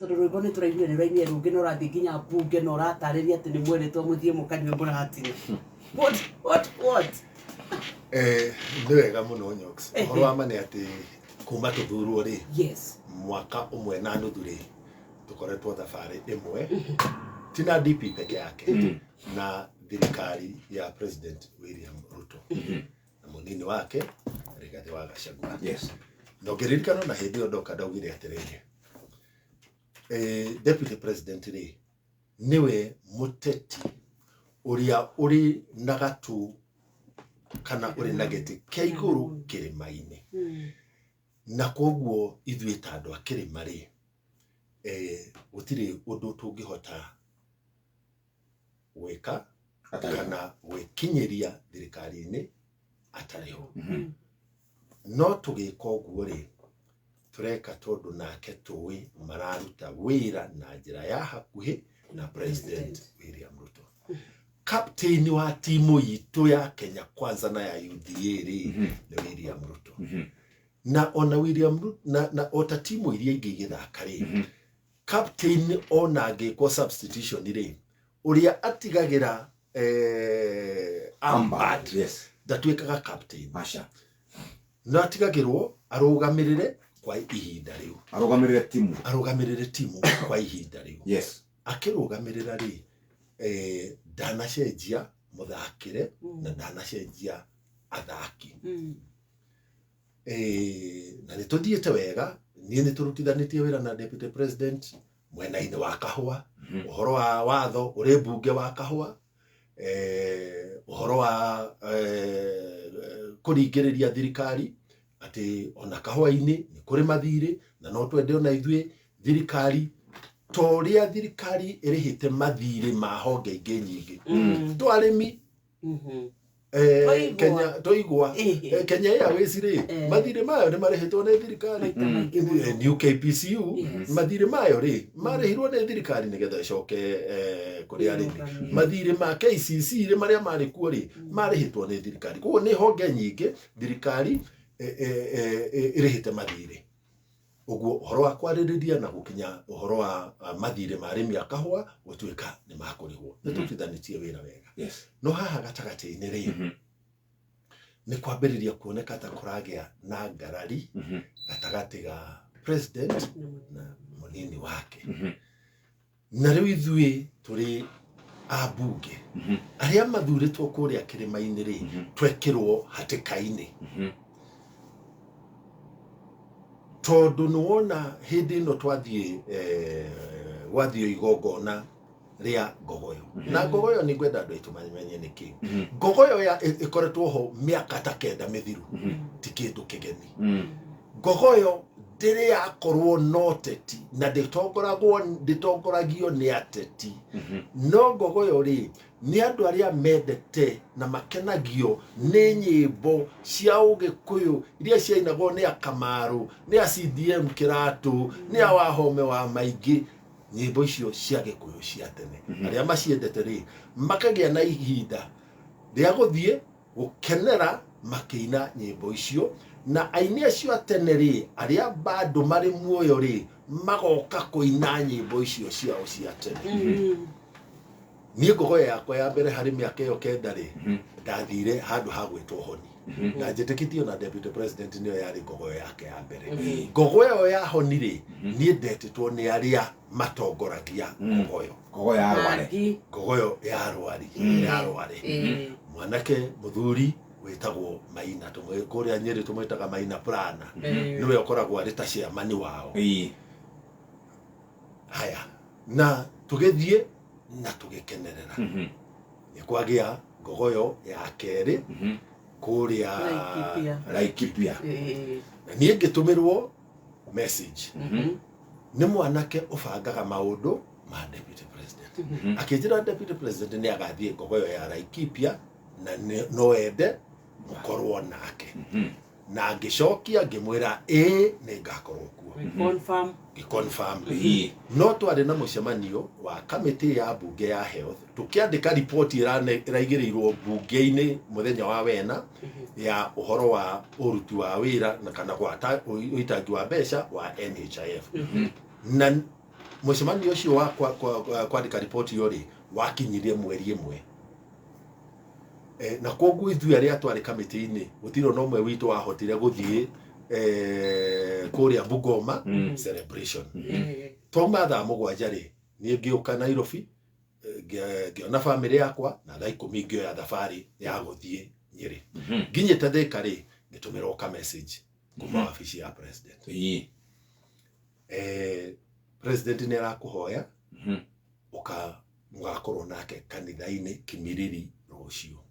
Rwĩmbo nĩ tũraigua nĩ rwaini rũngĩ no rathiĩ nginya mbunge no ratarĩria atĩ nĩ mweretwo mũthiĩ mũkanyue mũrahatire. What? Nĩ wega mũno Nyox. Ũhoro wa ma nĩ atĩ kuma tũthurwo rĩ. Yes. Mwaka ũmwe na nuthu rĩ tũkoretwo thabarĩ ĩmwe. Tina DP peke yake na thirikari ya President William Ruto. Na mũnini wake Rigathi wa Gachagua. Yes. No ngeririkana na hĩndĩ ĩyo ndoka ndaugire atĩrĩrĩ. Deputy President rĩ niwe muteti uria uri na gatu kana uri na gĩtĩ kĩa igũrũ kĩrĩma-inĩ. Na koguo ithuĩ ta andũ a kĩrĩma rĩ gũtirĩ ũndũ tũngĩhota gwĩka kana gwĩkinyĩria thirikari-inĩ atarĩ ho. No tũgĩka ũguo rĩ tureka tondu nake tuwi mararuta wira na njira ya hakuhi na President William Ruto. Captain wa timu yitu ya Kenya Kwanza na ya UDA ri ni William Ruto. Na ona William Ruto na ota timu iria ingĩ igĩthaka ri captain ona angĩkwo substitution ri uria atigagira Ambad ndatuĩkaga captain. Masha na atigagirwo arũgamĩrĩre kwa ihinda riu. Arugamirire timu kwa ihinda riu. Yes. Akirugamirira ri ndanacenjia muthakire na ndanacenjia athaki. Na nituthiete wega nie niturutithanitie wira na Deputy President mwena-ini wa kahua. Uhoro wa watho uri mbunge wa kahua. Uhoro wa kuringiriria thirikari ati ona kahua-ini ni kuri mathire na no twende ona ithuĩ thirikari toria thirikari irihite mathire ma honge ingĩ nyingĩ twarĩmi Kenya toigwa Kenya Airways ri mathire mayo ni marihitwo ni thirikari. New KPCU mathire mayo ri marihirwo ni thirikari nigetha icoke kuri arĩmi. Mathire ma KCC ri maria mari kuo ri marihitwo ni thirikari. Koguo ni honge nyingĩ thirikari irihite mathire. Uguo uhoro wa kwarĩrĩria na gukinya uhoro wa mathire ma arĩmi a kahua gutuĩka ni makũrĩhwo. Nitutithanitie wĩra wega. Yes. No haha gatagati-inĩ ri ni kwambĩrĩria kuoneka ta kũragĩa na ngarari gatagati ga President na mũnini wake. Na rĩu ithuĩ tũrĩ abunge arĩa mathurĩtwo kũrĩa kĩrĩma-inĩ ri twekĩrwo hatĩka-inĩ. Tondu nuona hindi no twathiĩ wathio igongona ria Ngogoyo. Na Ngogoyo ni ngwenda andũ aitũ mamenye niki. Ngogoyo ya ikoretwo ho miaka ta 9 mithiru. Ti kindu kigeni. Ngogoyo ndĩrĩ yakorwo no teti na ndĩtongoragio ni ateti. No Ngogoyo ri ni andu aria mendete na makenagio ni nyimbo cia Ũgĩkũyũ iria ciainagwo ni Akamaru, ni CDM Kiratu, ni Wahome wa Maingĩ. Nyimbo icio cia Gĩkũyũ cia tene aria maciendete ri makagĩa na ihinda rĩa gũthiĩ gũkenera makĩina nyimbo icio. Na aini acio atene ri aria bado mari muoyo ri magoka kuina nyimbo icio ciao cia tene. Niĩ Ngogoyo yakwa ya mbere harĩ mĩaka ĩyo 9 ri ndathire handu ha gwĩtwo Honi. Na njĩtĩkĩtio na Deputy President nĩyo yarĩ Ngogoyo yake ya mbere. Ngogoyo ya Honi ri niĩ ndetĩtwo nĩ arĩa matongoragia Ngogoyo. Ngogoyo ya Rwari. Mwanake muthuri wetagwo Maina kũrĩa Nyeri tũmwĩtaga Maina Plana. Niwe ũkoragwo arĩ ta chairman wao. Haya na tũgĩthiĩ na tũgĩkenerera. Nĩ kwagĩa Ngogoyo ya kerĩ kũrĩa Laikipia. Na niĩ ngĩtũmĩrwo message. Nĩ mwanake ũbangaga maũndũ ma Deputy President. Akĩnjĩra Deputy President nĩ agathiĩ Ngogoyo ya Laikipia na no ende mũkorwo nake. Na ngĩcokia ngĩmwĩra nĩ ngakorwo kuo. Confirm. No twarĩ na mũcemanio wa kamĩtĩ ya mbunge ya health tũkĩandĩka report ĩraigĩrĩirwo mbunge-inĩ mũthenya wa wena ya ũhoro wa ũruti wa wĩra na kana gwata ũitangi wa mbeca wa NHIF. Na mucemanio ucio wa kwandika ripoti yori wakinyirie mweri imwe na koguo ithu aria twari kamiti-ini gutiro no mwe witu wahotire guthie kuria Bungoma celebration toma thaa mugwanja ri nie ngiuka Nairobi ngiona family yakwa na thaa 10 ngioya thabari ya guthie Nyeri nginyite Thika ri ngitumirwo ka message kuma wabici ya president president ni arakuhoya uka mugakorwo nake kanitha-ini Kimiriri rucio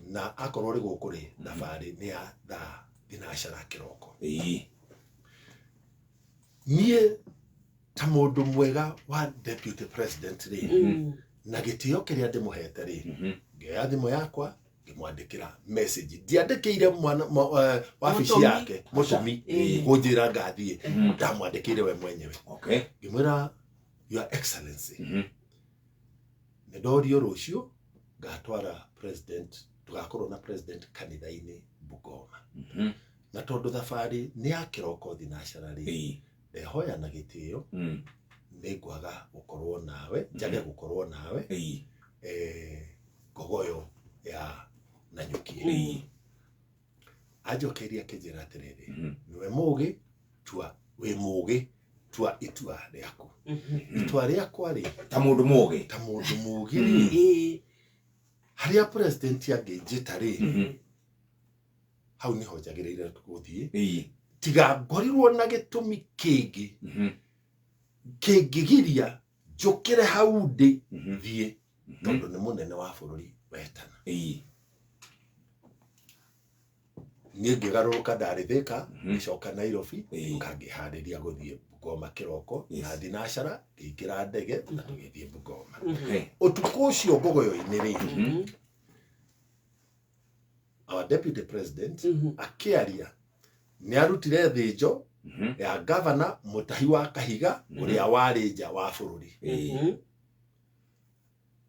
na akorwo ri gukuri thabari ni ya thaa thinacara kiroko nie ta mundu mwega wa deputy president ri na gitio kiria ndimuhete ri ngea thimu yakwa ngimwandikira message ndiandikire wabici yake mutumi gunjira ngathie ndamwandikire we mwenyewe ngimwira your excellency nedorio rucio ngatwara president tugakorwo na president kanitha-ini Bungoma na tondu thabari ni ya kiroko thinacara ri ndehoya na gitio ningwaga gukorwo nawe njage gukorwo nawe Gogoyo ya Nanyuki ajokeria kijira atiriri niwe mugi tua we mugi tua itua riaku itua riakwa ri ta mundu mugi ri haria president anginjita ri hau niho njagirire guthie tiga ngorirwo na gitumi kingi kingigiria njukire hau ndi thie tondu ni munene wa bururi wetana nie ngigaruruka ndari Thika ngicoka Nairobi ngangihariria guthie Bungoma kiroko na thinacara ngiikira ndege na tugithie Bungoma utuku ucio Gogoyo-ini ri our deputy president akiaria ni arutire thinjo ya governor Mutahi wa Kahiga uria wari nja wa bururi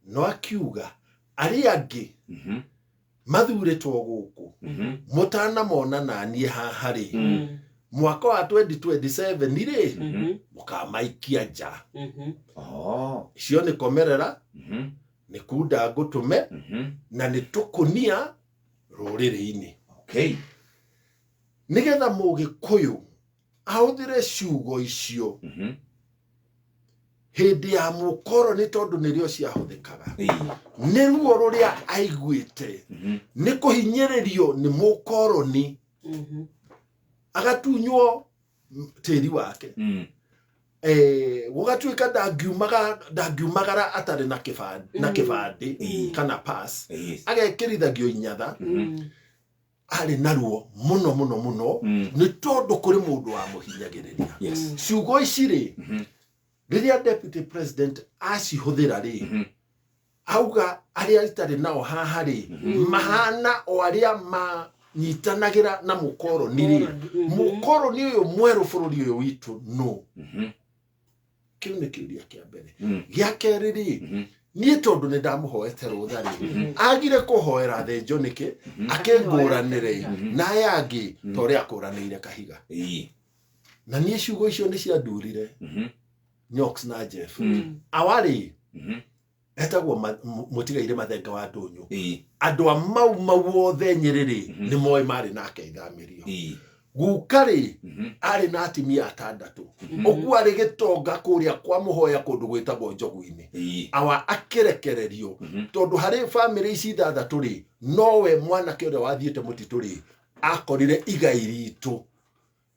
no akiuga ari angi mathuritwo guku mutana mona nanie haha ri mwaka wa 2027 ri mukamaikia nja cio ni komerera ni kuda gutume na ni tukunia ruriri-ini nigetha Mugikuyu ahuthire ciugo icio hindi ya mukoroni tondu nirio ciahuthikaga ni ruo ruria aiguite ni kuhinyiririo ni mukoroni agatunywo tiri wake gugatuika ndangiumagara atari na kibandi kana pass agekirithagia inyatha ari naruo muno ni tondu kuri mundu wa muhinyagiriria ciugo ici ri riria deputy president acihuthira ri auga aria itari nao haha ri mahana o aria nyitanagira na mukoroni ri mukoroni uyu mweru bururi uyu witu no kiu ni kiuria kia mbere gia keri ri nie tondu ni ndamuhoete rutha ri agire kuhoera thenjo niki akenguranire na yangi tori akuranire Kahiga na nie ciugo icio ni cia ndurire Nyox na Jeff awari etagwo mutigaire mathenga wa ndunyu andu a mau othe Nyeri ni moy mari nake ithamirio gukari ari na atimia atandatu ogu ari gitonga kuria kwa muhoya kundu gwitagwo Njogu-ini awa akirekererio tondu hari family ici ithathatu ri nowe mwanake uria wathiete mutitu ri akorire igai ritu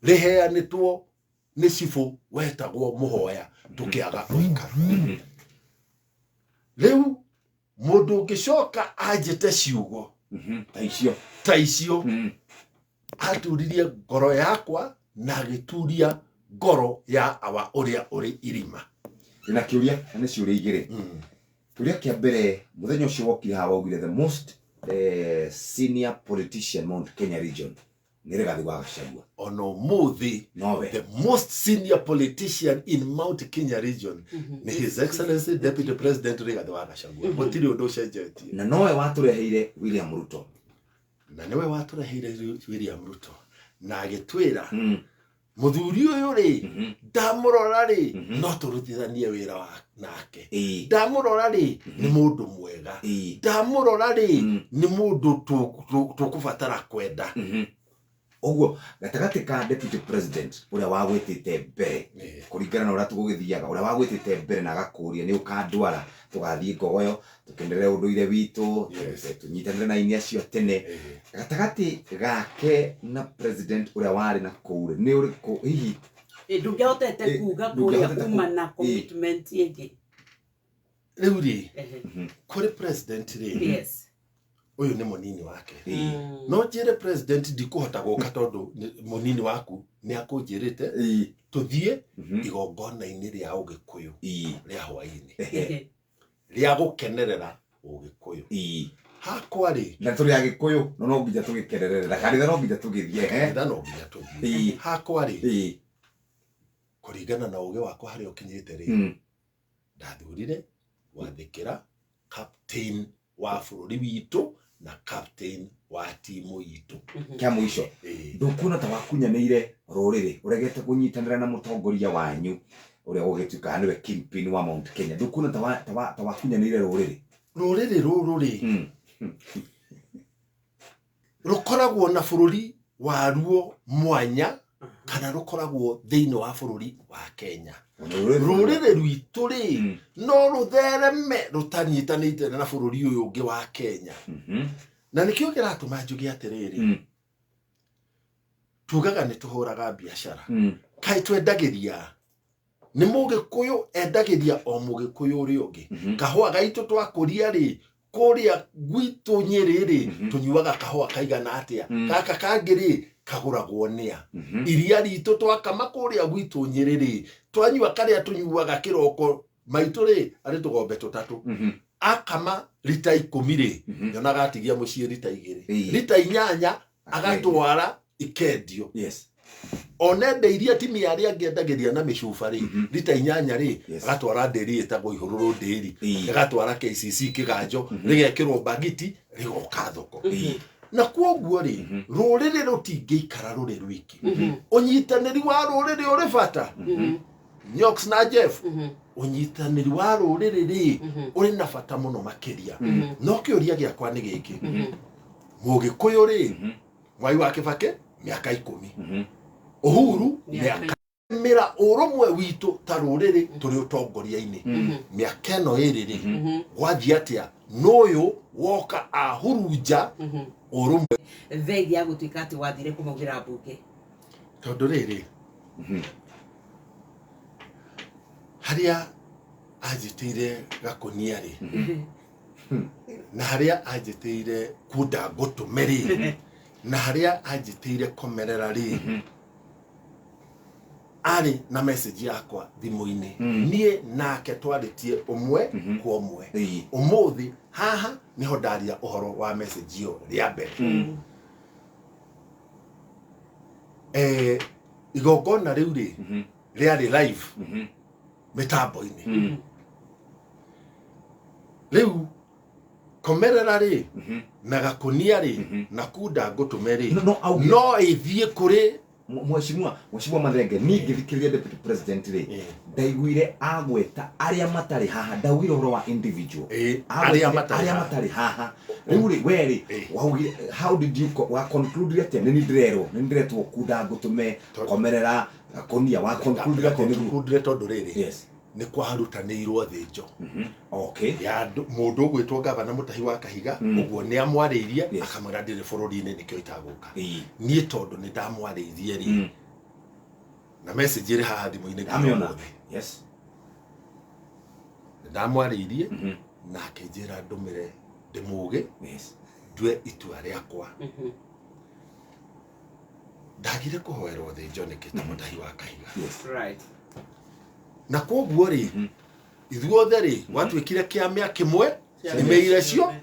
riheanitwo ni cibu wetagwo muhoya tukiaga oika riu mundu ngicoka anjite ciugo ta icio aturirie ngoro yakwa na gituria ngoro ya awa uria uri irima ina kiuria ni ciuria igiri kiuria kia mbere muthenya ucio wokire ha waugire the most senior politician Mount Kenya region ni Rigathi wa Gachagua ono muthi nowe the most senior politician in Mount Kenya region ni his excellency deputy president Rigathi wa Gachagua mutiri undu cenjetie na nowe watureheire William Ruto na niwe watureheire William Ruto na agitwira muthuri uyu ri ndamurora ri no turutithanie wira nake ndamurora ri ni mundu mwega ndamurora ri ni mundu tukubatara kwenda oguo gatagati ka deputy president uria wagwitite mbere kuringana na uria tugugithiaga uria wagwitite mbere na gakuria ni ukandwara tugathie ngogoyo tukenderere unduire witu tunyitanire na inia cio tene gatagati gake na president uria wari na kuure ni uriku hihi ndungehotete kuga kuria kuma na commitment yake riu ri kuri president ri yes uyu ni munini wake no njire president ndikuhota guka tondu munini waku ni akunjirite tuthie igongona-ini ria ugikuyu ria hwaini ria gukenerera ugikuyu hakwa ri na turi agikuyu no nginya tugikererera kanitha no nginya tugithie no nginya tuthie hakwa ri kuringana na uge wakwa hari ukinyite ri ndathurire wathikira captain wa bururi witu na captain wa timu yitu kia mwisho ndukuna ta wakunyanire ruriri uregete kunyitanira na mutongoria wanyu uria ugituka niwe kingpin wa Mount Kenya ndukuna ta wakunyanire ruriri ruriri rukoragwo na bururi wa ruo mwanya kana rukoragwo thiini wa bururi wa Kenya ruriri rwitu ri no ruthereme rutanyitanite na bururi uyu ungi wa Kenya na nikio kiratuma njugi atiriri tugaga ni tuhuraga biashara kai twendagiria ni mugikuyu endagiria o mugikuyu uri ungi kahua gaitu twakuria ri kuria gwitu Nyeri tunyuaga kahua kaigana atia kaka kangiri kaguragwo nia iria ritu twakama kuria gwitu Nyeri twanyua karia tunyuaga kiroko maitu ri ari tugombe tutatu akama lita 10 ri yonaga atigia mucie lita 2 lita 8 agatwara ikendio yes onende iria timi yaria ngendagiria na micuba ri lita 8 ri agatwara nderi etagwo ihururu nderi agatwara KCC kiganjo rigekirwo bagiti rigoka thoko na kwoguo ri ruriri rutingiikara ruri rwiki unyitaniri wa ruriri uri bata Nyox na Jeff unyitaniri wa ruriri ri uri na bata muno makiria no kiuria giakwa ni giki mugikuyu ri Mwai wa Kibaki miaka 10 Uhuru miaka mira urumwe witu ta ruriri turi utongoria-ini miaka eno iri ri gwathi atia noyo woka ahurunja urumwe thegi ya gutuika ati wathire kumugira mbunge tondu riri haria ajitire gakunia ri na haria ajitire kuda gutumeri na haria ajitire komerera ri ari na message yakwa thimu-ini nie nake twaritie umwe kwa umwe umuthi haha niho ndaria uhoro wa message yo ria mbere igongona riu ri riari live mitambo-ini riu komerera ri na gakunia ri na kuda gutumeri no ithie kuri Mheshimiwa Mathenge ni ngithikiria deputy president ri ndaiguire agweta aria matari haha ndaugira horo wa individual aria matari haha uri weri how did you conclude that ni ndiretwo kuda gutume komerera konia wa conclude that ni conclude tondu riri yes ni kwarutanirwo thinjo okay ya mundu gwitwo gavana Mutahi wa Kahiga uguo ni amwaririe akamwira ndire bururi-ini nikio itaguka nie tondu ni ndamwaririe ri na message iri haha thimu-ini yes ndamwaririe na akinjira ndumire ndimuge yes ndue itua riakwa ndagire kuhoerwo thinjo nikita Mutahi wa Kahiga yes right na kwoguo ri ithuothe ri watwikire kiamia kimwe nimeire cio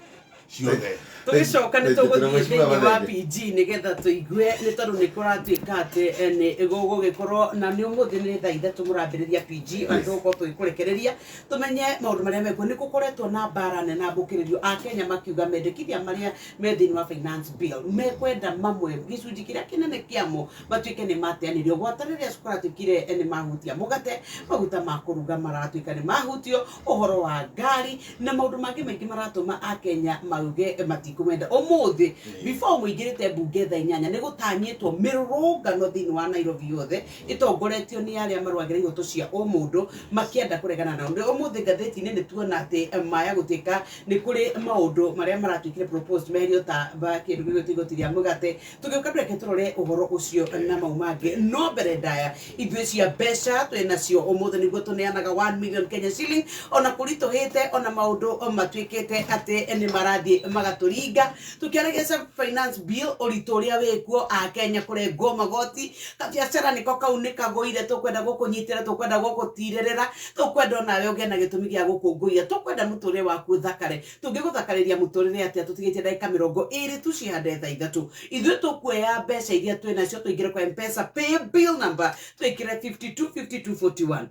ciothe tugicoka ni tuguthie thiini wa PG nigetha tuigue ni tondu ni kuratuika ati ni gugikorwo na ni umuthi ni thaa ithatu murambiriria PG anduko tuikurekereria tumenye maundu maria mekuo ni gukoretwo na mbara nene mbukiririo a Kenya makiuga mendekithia maria me thiini wa finance bill mekwenda mamwe gicunji kiria kinene kiamo matuike ni mateanirio gwatariria cukuratukire ni mahutia mugate maguta ma kuruga maratuika ni mahutio uhoro wa ngari na maundu mangi maingi maratuma a Kenya mauge matikumenda umuthi before muingirite bunge thaa 8 ni gutanyitwo mirurungano thiini wa Nairobi yothe itongoretio ni aria marwagira ihoto cia umundu makienda kuregana na undu umuthi gatheti ni tuona ati maya gutika ni kuri maundu maria maratuikire proposed merio ta ba kindu gigutigotiria mugate tugiuka breke turore uhoro ucio na maumange no mbere ndaya ithwe cia besha twenacio umuthi niguo tuneanaga 1 million Kenya shilling ona kurito hite ona maundu matuikite ati ni marathie magaturinga tukiaregeza finance bill oritoria wekuo a Kenya kurengwo magoti kabiacara niko kaunika goire tukwenda gukunyitira tukwenda gukutirerera tukwenda nawe uge na gitumi gia gukunguia tukwenda muture waku thakare tungiguthakariria muturire atia tutigite dakika 20 tucihande thaa ithatu ithwe tukwea mbeca iria twenacio tuingire kwa M-Pesa pay bill number twikire 525241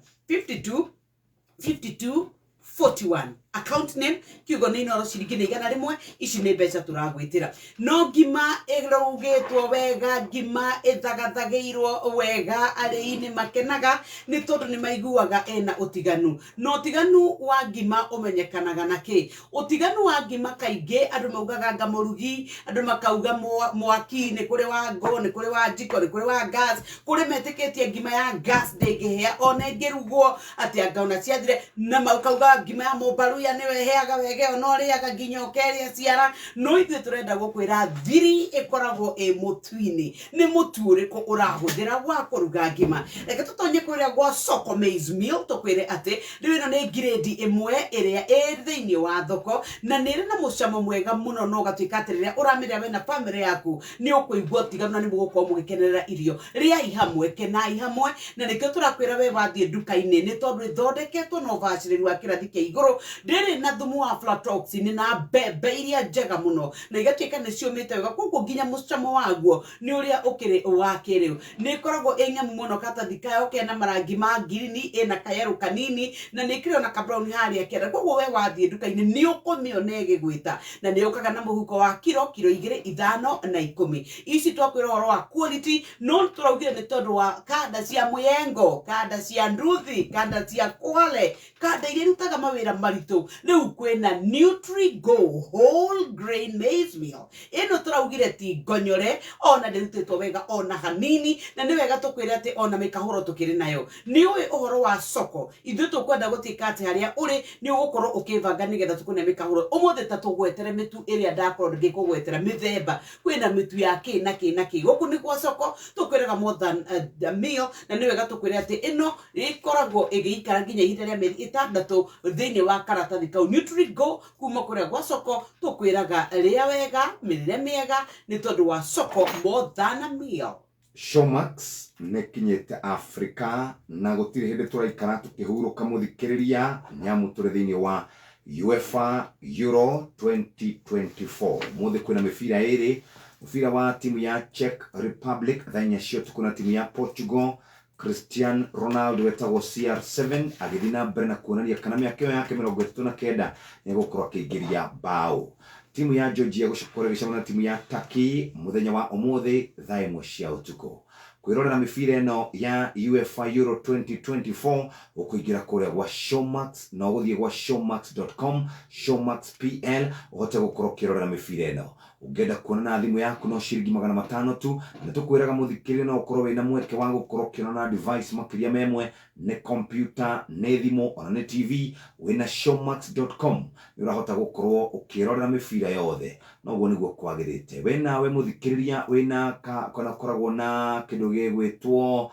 525241 account name kiugo ni noro ciringi ni 100 ici ni mbeca turagwitira no ngima erogetwo wega ngima ethagathagirwo wega ari-ini makenaga ni tondu ni maiguaga ena utiganu no utiganu wa ngima umenyekanaga na ki utiganu wa ngima kaingi andu maugaga ngamurugi andu makauga mwaki ni kuri wa ngo ni kuri wa jiko ni kuri wa gas kuri metiketie ngima ya gas ndingihia ona ngirugwo ati angauna ciathire na makauga ngima ya mobaru ya niwe heaga wege onoriaga nginya ukeria ciara no ithe turenda gukwira thiri ikoragwo mutwini ni muture ko urahuthira gwa kuruga ngima reke tutonye kuria gwa Soko maize meal tukwire ati riwino ni grade imwe iria thiini wa thoko na nire na mucamo mwega muno no gatuika atiriria uramiria we na family yaku ni ukuigwa tigana ni mugukorwo mugikenerera irio ria ihamwe kenai hamwe na nikio turakwira we wathie duka-ini ni tondu ithondeketwo no baciriru wa kirathi kia iguru ndiri na thumu wa aflatoxin na bebe iria njega muno na igatuika ni ciumite wega koguo nginya mucamo waguo ni uria ukiri wa kiriu ni koragwo enyamu muno katathi kayo kena marangi ma green ena kayeru kanini na ni kiro na ka brown haria kera koguo we wathie duka-ini ni ukumio igwita na ni ukaga na muhuko wa kiro 2 5 na 10 ici twakwira horo wa quality no turaugire ni tondu wa kada cia muyengo kada cia nduthi kada cia kwale kada iria rutaga mawira maritu riu kwena Nutri-Go whole grain maize meal ino turaugire ti ngonyore ona ndirutitwo wega ona hanini na ni wega tukwira ati ona mikahoro tukiri nayo ni uwe uhoro wa Soko ithu tukwenda gutika ati haria uri ni ugukorwo ukivanga nigetha tukune mikahoro umuthi ta tugwetere mitu iria ndakorwo ngikugwetera mithemba kwina mitu ya ki na ki guku ni kwa Soko tukwiraga more than a meal na ni wega tukwira ati ino ikoragwo igiikara nginya ihinda ria mieri 6 thiini wa karatathi kau Nutri-Go kuma kuria gwa Soko tukwiraga ria wega mirire miega ni tondu wa Soko more than a meal. Showmax nekinyete Afrika na gutire hindi turaikara tukihuruka muthikiriria nyamu turi thiini wa UEFA Euro 2024 muthi kwina mibira iri mubira wa timu ya Czech Republic thainya cio tukuna timu ya Portugal Cristiano Ronaldo wetagwo CR7 agithina mbere na kuonaria kana miaka yake 39 ni gukorwo akiingiria bao timu ya Georgia gucokorerisha na timu ya Turkey muthenya wa umuthi thaa 1 cia utuku kwirorera mibira eno ya UEFA Euro 2024 ukuingira kuria gwa Showmax na uguthie gwa showmax.com Showmax PL uhote gukorwo kirorera mibira eno ungenda kuona na thimu yaku no ciringi 500 tu na tukwiraga muthikirire no ukorwo wina mweke wa gukorwo kirona device makiria memwe ne computer ne thimu ona ne TV wina showmax.com ni urahota gukorwo ukirorera mibira yothe no guo niguo kwagirite we nawe muthikiriria wina kana koragwo na kindu gigwitwo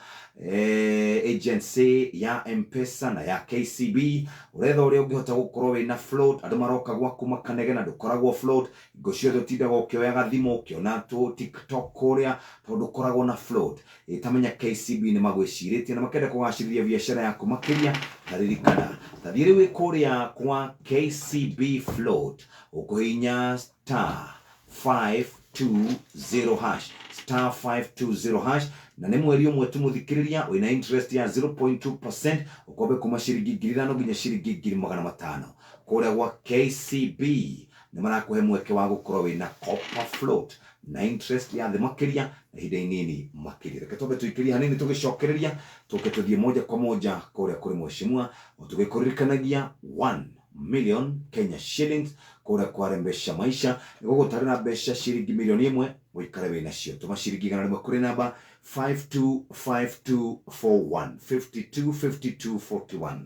agency ya M-Pesa na ya KCB uretha uria ungihota gukorwo wina float andu maroka gwaku makanege na ndukoragwo float ngo ciothe tindaga ukioyaga thimu ukiona tu TikTok uria tondu koragwo na float itamenya KCB ni magwiciritie na makenda kugacirithia biashara yaku makiria taririkana tathiri wi kuria kwa KCB float ukuhinya star 520 hash star 520 hash na nä mweri å mwe tå må thikä rä ria wä na interest ya 0.2% å kombe kuma ciringi 5,000 nginya ciringi 5,500 kå rä a gwa KCB nä marakå he mweke wa gå korwo wä na copper float na interest ya thä makä ria na ihinda inini makä ria reke twambe tå ikä ria hanini tå gä cokereria tå ke tå thiä moja kwa moja kå rä a kå rä mweshimua o tå gä kå ririkanagia 1 million Kenya shillings kura kware mbeca maisha niguo gutarira mbeca ciringi milioni 1 wikare wina cio tuma ciringi 100 kuri namba 525241 525241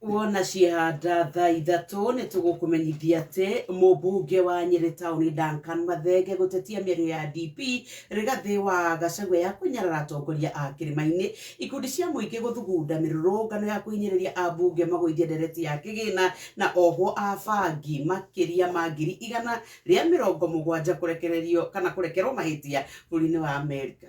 wona ciehanda thaa ithatũ nĩ tũgũkũmenyithia atĩ mũmbunge wa Nyĩrĩ taũni Duncan Mathenge gũtetia mĩario ya DP Rigathĩ wa Gachagua ya kũnyarara atongoria a kĩrĩma-inĩ. Ikundi cia mũingĩ gũthugunda mĩrũrũngano ya kũhinyĩrĩria ambunge magũithia ndereti ya kĩgĩna na oho abangi makĩria ma 170 kũrekererio kana kũrekerwo mahĩtia bũrũri-inĩ wa Amerika.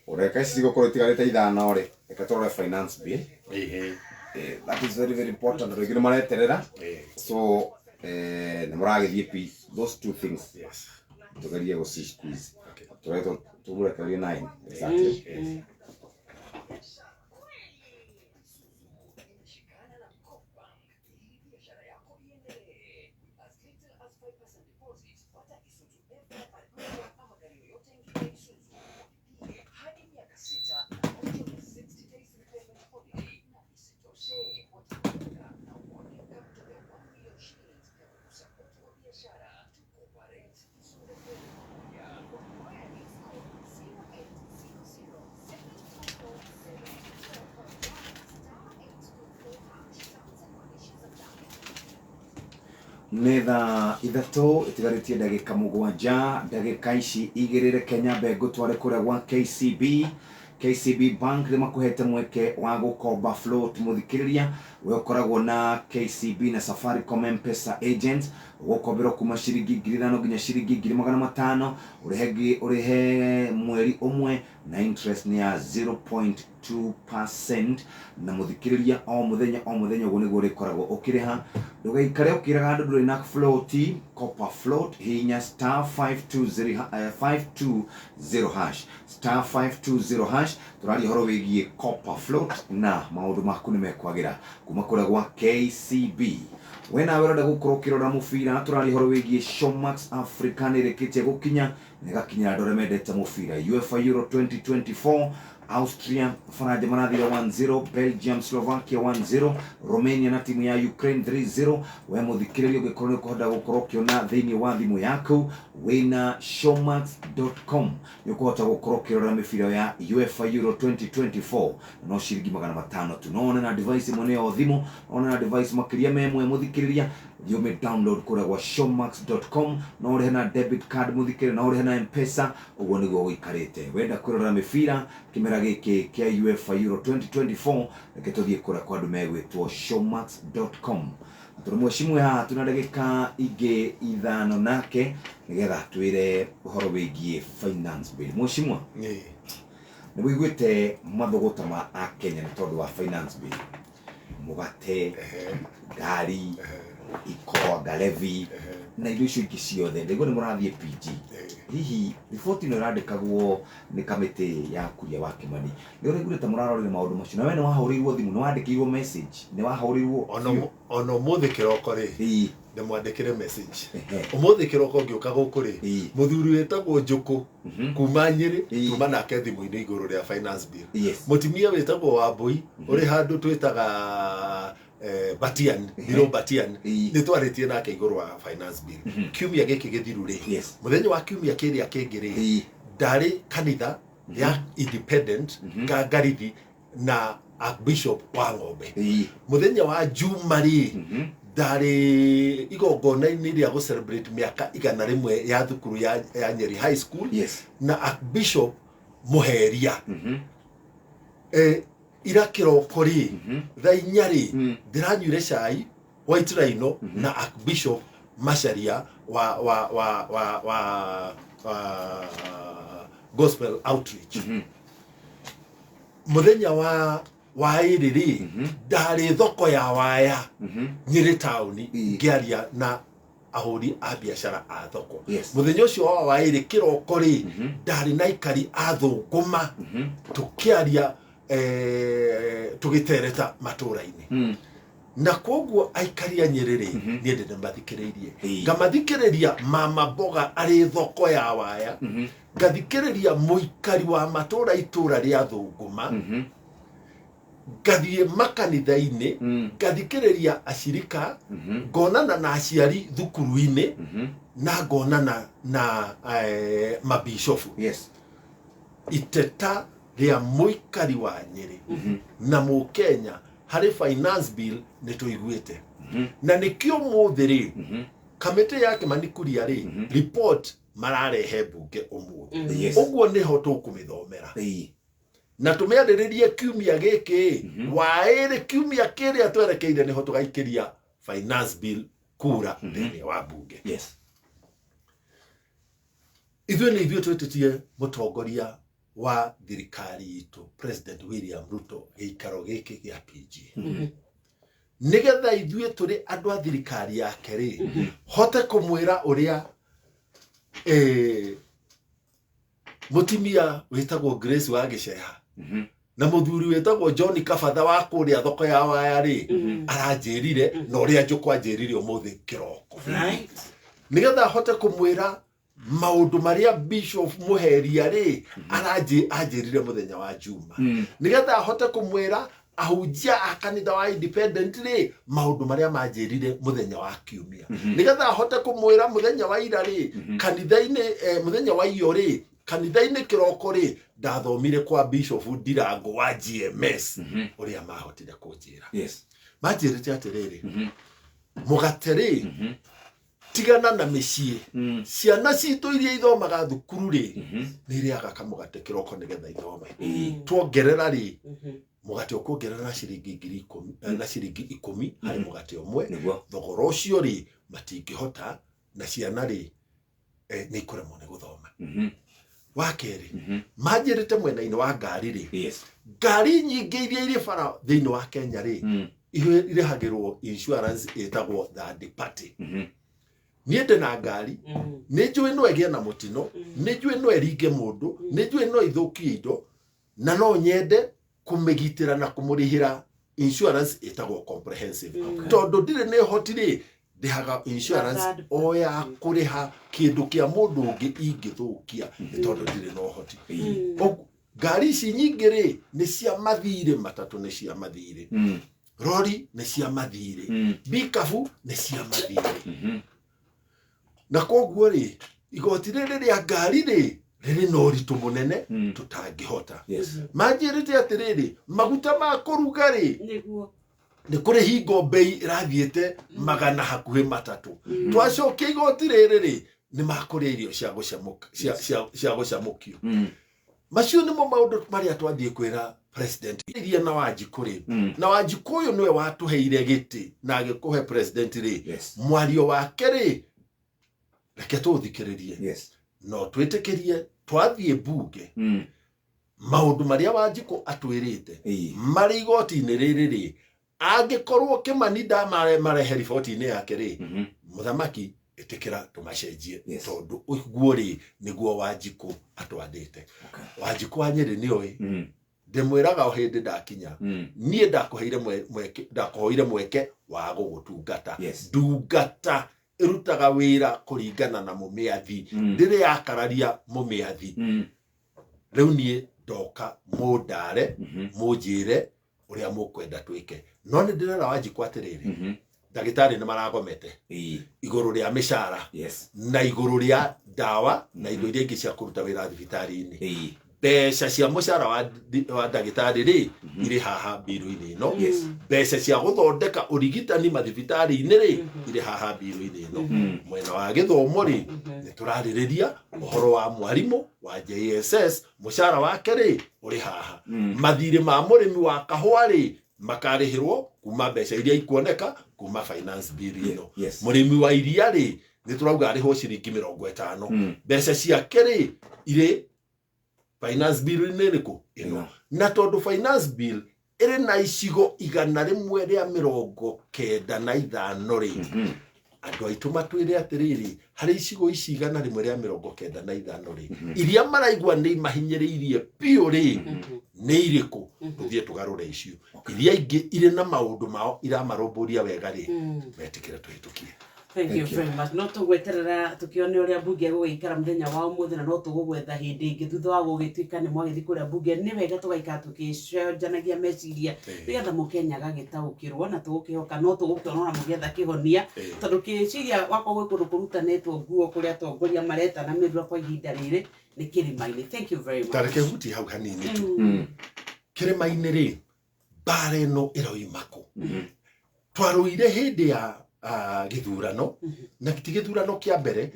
Ureka isi gũkorwo itigarĩte ithano rĩ, reka tũrore finance bill. That is very important. Rĩngĩ nĩ mareterera. So nĩ mũragĩthiĩ those two things. Yes. Tugerie gũci-squeeze. Tũretwo tũmũrekererie 9. Exactly. Nĩ thaa ithatũ itigarĩtie ndagĩka 7, ndagĩka ici igĩrĩre Kenya Mbegũ tware kũrĩa gwa KCB Bank nĩ makũhete mweke wa gũkomba float mũthikĩrĩria. We ũkoragwo na KCB na Safaricom M-Pesa agent gũkomberwo kuma ciringi 5,000 nginya ciringi 5,500 ũrĩhe mweri ũmwe na interest ni ya 0.2% na mũthikĩrĩria o mũthenya ũguo nĩguo ũrĩkoragwo ũkĩrĩha. Ndũgaikare ũkĩraga andũ ndũrĩ na float, copper float hinya *520# star 520 hash. Tũraria horo wĩgiĩ copper float na maũndũ maku nĩ mekwagĩra kuma kũrĩa gwa KCB. Wena wĩrenda gũkorwo ũkĩrora mũbira, tũraria horo wĩgiĩ Showmax Africa nĩrĩkĩtie gũkinya nĩgakinyĩra andũ arĩa mendete mũbira. UEFA Euro 2024, Austria Faranja marathira 1-0, Belgium Slovakia 1-0, Romania na timu ya Ukraine 3-0. We mũthikĩrĩria ũngĩkorwo nĩ ũkũhota gũkorwo ũkĩona thĩinĩ wa thimũ yaku wĩna showmax.com nĩ ũkũhota gũkorwo ũkĩrora mĩbira ya UEFA Euro 2024 no ciringi 500 tu. No ona na device ĩmwe nĩyo thimũ, ona na device makĩria memwe mũthikĩrĩria thiume download kũrĩa gwa showmax.com. No ũrĩhe na debit card mũthikĩrĩria, no ũrĩhe na M-Pesa. Ũguo nĩguo gũikarĩte. Wenda kwĩrora mĩbira kĩmera gĩkĩ kĩa UEFA Euro 2024 reke tũthiĩ kũrĩa kwa andũ megwĩtwo showmax.com. Tũrũmwe cimwe haha tuna ndagĩka ingĩ 5 nake nĩgetha twĩre ũhoro wĩgiĩ finance bill. Mwĩcimwa nĩ wĩiguĩte mathogota ma Akenya nĩ tondũ wa finance bill, mũgate, ngari, ikoga levy na indo icio ingĩ ciothe. Ndĩgwo nĩ mũrathiĩ PG. Hihi riboti ĩno ĩrandĩkagwo nĩ kamĩtĩ ya kuria wa Kimani. Nĩ ũraiguĩte mũrarorire maũndũ macio, na we nĩ wahũrĩirwo thimũ, nĩ wandĩkĩirwo message, nĩ wahũrĩirwo ono mũthĩ kĩroko rĩ ndĩmwandĩkĩre message. Ũmũthĩ kĩroko ngĩũka gũkũ rĩ mũthuri wĩtagwo Njũkũ kuma Nyĩrĩ tuma nake thimũ-inĩ igũrũ rĩa finance bill. Mũtumia wĩtagwo Wambui ũrĩ handũ twĩtaga Batian, Biro Batian, nĩ twarĩtie nake igũrũ wa finance bill. Kiumia gĩkĩ gĩthiru rĩ mũthenya wa kiumia kĩrĩa kĩngĩ rĩ ndarĩ kanitha ya independent Ngarithi na Archbishop wa Ng'ombe ii muthenya wa juma ri ndari igongona-inĩ rĩa go celebrate mĩaka 100 ya thukuru ya Nyeri High School yes na Archbishop Muheria ira kĩroko ri thaa 4 ri ndiranyuire cai White Rhino na Archbishop Macharia wa Gospel Outreach muthenya wa iri ri ndari thoko ya waya Nyeri town ngiaria na ahuri a biashara a thoko muthenya ucio wa iri kiroko ri ndari na ikari a thunguma tukiaria tugitereta matura-ini na koguo aikari a Nyeri ri nie ndende mathikiririe ngamathikiriria mama mboga ari thoko ya waya ngathikiriria muikari wa matura itura ria thunguma ngathie makanitha-ini ngathikiriria ashirika ngonana na aciari thukuru-ini na ngonana na mabishofu iteta ria muikari wa Nyeri na Mukenya hari finance bill ni tuiguite na nikio muthiri kamite yake manikuria ri report mararehe bunge umuthi uguo niho tukumithomera na tumiariririe kiumia giki waire kiumia kiria twerekeire niho tugaikiria finance bill kura thini wa bunge ithuĩ twetitie mutongoria wa thirikari itu President William Ruto gĩikaro gĩkĩ gĩa PG nigetha ithuĩ tũrĩ andũ a thirikari yake ri hote kũmwĩra ũrĩa mutimia wĩtagwo Grace wa Gĩceha na muthuri wĩtagwo John Kabatha wa kũrĩa thoko ya waya ri aranjĩrire na ũrĩa njũkwa njĩrire ũmũthĩ kĩroko nigetha hote kũmwĩra maundu maria Bishop Muheria ri anjĩrire muthenya wa juma nigetha hote kumwira ahunjia a kanitha wa Independent ri maundu maria manjĩrire muthenya wa kiumia nigetha hote kumwira muthenya wa ira ri kanitha-ini muthenya wa iyo ri kanitha-ini kĩroko ri ndathomire kwa Bishop Ndirango wa GMS uria mahotire kunjĩra manjĩrĩte atiriri mugate ri tigana na mĩciĩ ciana citũ iria ithomaga thukuru ri nĩrĩaga kamũgate kĩroko nĩgetha ithome tuongerera ri mũgate ũkuongerera na ciringi 10,000 na ciringi 10 harĩ mũgate ũmwe thogora ũcio ri matingĩhota na ciana ri nĩ ikuremwo nĩ gũthoma wa kerĩ manjĩrĩte mwena-inĩ wa ngari ri ngari nyingĩ iria irĩ bara thĩinĩ wa Kenya ri irĩhagĩrwo insurance ĩtagwo third party niende na ngari nĩnjũĩ no ĩgĩe na mũtino nĩnjũĩ no ĩringe mũndũ nĩnjũĩ no ithũkie indo na no nyende kũmĩgitĩra na kũmũrĩhĩra insurance ĩtagwo comprehensive tondũ ndirĩ nĩ hotire ndĩhaga insurance o ya kũrĩha kĩndũ kĩa mũndũ ũngĩ ingĩthũkia tondũ ndirĩ no hoti ngari ici nyingĩ rĩ nĩ cia mathirĩ matatũ nĩ cia mathirĩ rori nĩ cia mathirĩ bikabu nĩ cia mathirĩ na koguo ri igoti rĩrĩ rĩa ngari rĩ rĩrĩ na ũritũ mũnene tutangĩhota manjĩrĩte atĩrĩrĩ maguta ma kũruga rĩ nĩ kũrĩ hingo bei ĩrathiĩte magana hakuhĩ matatũ twacokia igoti rĩrĩ rĩ nĩ makũrĩa irio cia gũcamũkio macio nĩmo maũndũ marĩa twathiĩ kwĩra president iria na Wanjikũ rĩ na Wanjikũ ũyũ nĩwe watũheire gĩtĩ na agĩkũhe president rĩ mwario wake rĩ reke tũthikĩrĩrie no twĩtĩkĩrie twathiĩ bunge maũndũ marĩa Wanjikũ atwĩrĩte marĩ igoti-inĩ rĩrĩ rĩ angĩkorwo Kĩmani ndamarehe riboti-inĩ yake rĩ mũthamaki ĩtĩkĩra tũmacenjie tondũ ũguo rĩ nĩguo Wanjikũ atwandĩte Wanjikũ wa Nyeri nĩoĩ ndĩmwĩraga o hĩndĩ ndakinya niĩ ndakũhoire mweke wa gũgũtungata ndungata irutaga wĩra kũringana na mũmĩathi ndĩrĩ yakararia mũmĩathi rĩu niĩ ndoka mũndare mũnjĩre ũrĩa mũkwenda twĩke no nĩ ndĩrera Wanjikũ atĩrĩrĩ ndagĩtarĩ nĩ maragomete igũrũ rĩa mĩcara na igũrũ rĩa ndawa na indo iria ingĩ cia kũruta wĩra thibitarĩ-inĩ mbeca cia mucara wa ndagitari ri iri haha biru-ini ino mbeca cia guthondeka urigitani mathibitari-ini ri iri haha biru-ini ino mwena wa githomo ri ni turaririria uhoro wa mwarimu wa JSS mucara wake ri uri haha mathiri ma murimi wa kahua ri makarihirwo kuma mbeca iria ikuoneka kuma finance bill ino murimi wa iria ri ni turauga ariho ciringi 50 mbeca ciake ri iri finance bill niriko ino na tondu finance bill iri na icigo 195 ri andu aitu matwire atiriri hari icigo ici 195 ri iria maraigwa ni mahinyiriirie piu ri ni iriko tuthie tugarure icio iria ingi iri na maundu mao iramaromboria wega ri metikire tuhitukie. Thank you very much. No tugweterera tukione uria bunge gugikara muthenya wa umuthi na no tugugwetha hindi ingi thutha wa gugituika ni mwagithi kuria bunge ni wega tugaika tukicenjanagia meciria nigetha mukenya agagitaukirwo na tugukihoka no tugukionora mugetha kihonia tondu kiciria wakwa gwi kundu kurutanitwo nguo kuria atongoria mareta na mirura kwa ihinda riri ni kirima-ini. Thank you very much. Tareke huti hau hanini tu kirima-ini ri bara ino iroimako twaruire hindi ya githurano na githurano kia mbere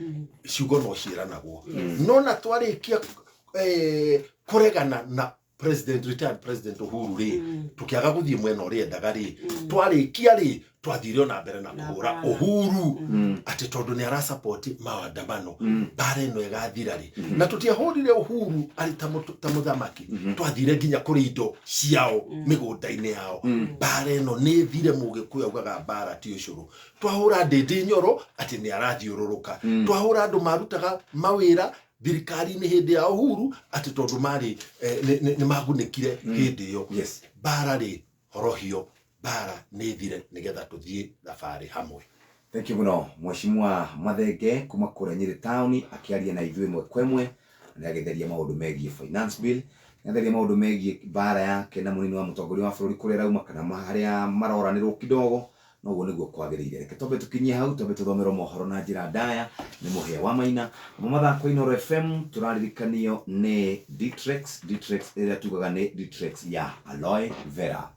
ciugo no ciranagwo no na twarikia kuregana na retired president Uhuru ri tukiaga guthie mwena uri endaga ri twarikia ri twathire na mbere na kuhura Uhuru ati tondu ni ara support maandamano bara ino igathira ri na tutiahurire Uhuru ari ta muthamaki twathire nginya kuri indo ciao migunda-ini yao bara ino ni thire mugikuyu augaga bara ti ucuru twahura ndindi nyoro ati ni arathiururuka twahura andu marutaga mawira thirikari ni hindi ya Uhuru ati tondu mari ni magunikire hindi yo bara ri horohio bara ni thire nigetha tuthie thabari hamwe. Thank you muno Mheshimiwa Mathenge kuma kure Nyeri town akiaria na ithuĩ mwe kwemwe na agetheria maundu megie finance bill agetheria maundu megie bara yake na munini wa mutongoria wa bũrũri kure rauma kana haria maroranirwo kidogo noguo niguo kwagĩrĩire. Reke twambe tukinyie hau twambe tuthomerwo mohoro na njĩra ndaya nĩ Mũhĩa wa Maina mathako Inooro FM turaririkanio nĩ Ditrex ĩrĩa tugaga nĩ Ditrex ya aloe vera.